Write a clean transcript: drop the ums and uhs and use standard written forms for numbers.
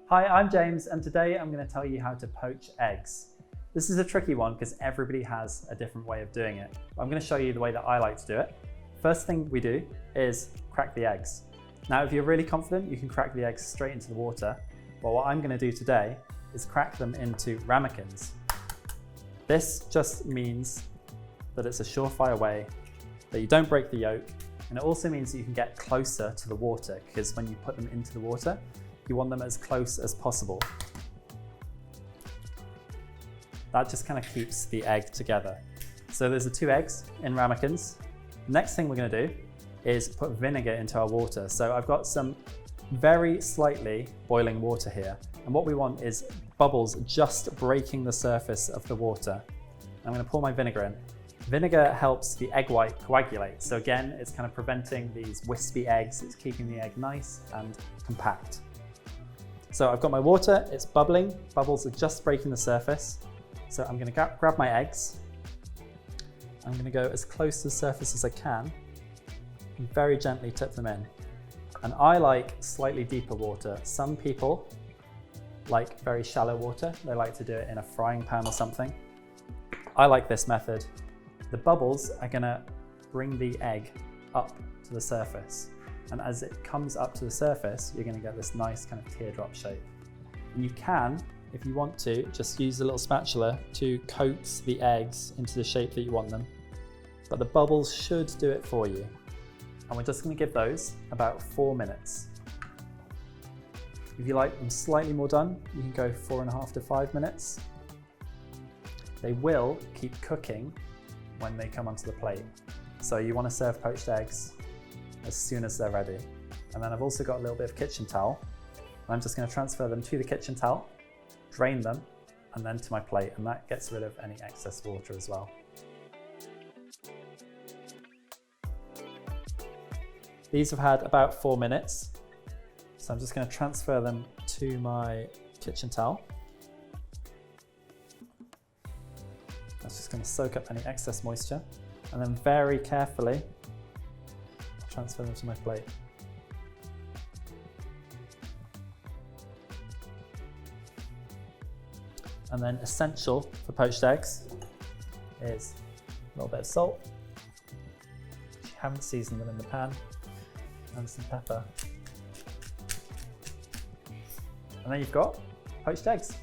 Hi, I'm James, and today I'm going to tell you how to poach eggs. This is a tricky one because everybody has a different way of doing it. But I'm going to show you the way that I like to do it. First thing we do is crack the eggs. Now, if you're really confident, you can crack the eggs straight into the water. But what I'm going to do today is crack them into ramekins. This just means that it's a surefire way that you don't break the yolk, and it also means that you can get closer to the water, because when you put them into the water, you want them as close as possible. That just kind of keeps the egg together. So there's the 2 eggs in ramekins. Next thing we're going to do is put vinegar into our water. So I've got some very slightly boiling water here, and what we want is bubbles just breaking the surface of the water. I'm going to pour my vinegar in. Vinegar helps the egg white coagulate. So again, it's kind of preventing these wispy eggs. It's keeping the egg nice and compact. So I've got my water, it's bubbling. Bubbles are just breaking the surface. So I'm going to grab my eggs. I'm going to go as close to the surface as I can and very gently tip them in. And I like slightly deeper water. Some people like very shallow water. They like to do it in a frying pan or something. I like this method. The bubbles are going to bring the egg up to the surface. And as it comes up to the surface, you're going to get this nice kind of teardrop shape. And you can, if you want to, just use a little spatula to coax the eggs into the shape that you want them. But the bubbles should do it for you. And we're just going to give those about 4 minutes. If you like them slightly more done, you can go 4.5 to 5 minutes. They will keep cooking when they come onto the plate. So you want to serve poached eggs as soon as they're ready. And then I've also got a little bit of kitchen towel. And I'm just going to transfer them to the kitchen towel, drain them, and then to my plate. And that gets rid of any excess water as well. These have had about 4 minutes. So I'm just going to transfer them to my kitchen towel. That's just going to soak up any excess moisture, and then very carefully transfer them to my plate. And then essential for poached eggs is a little bit of salt, if you haven't seasoned them in the pan, and some pepper. And then you've got poached eggs.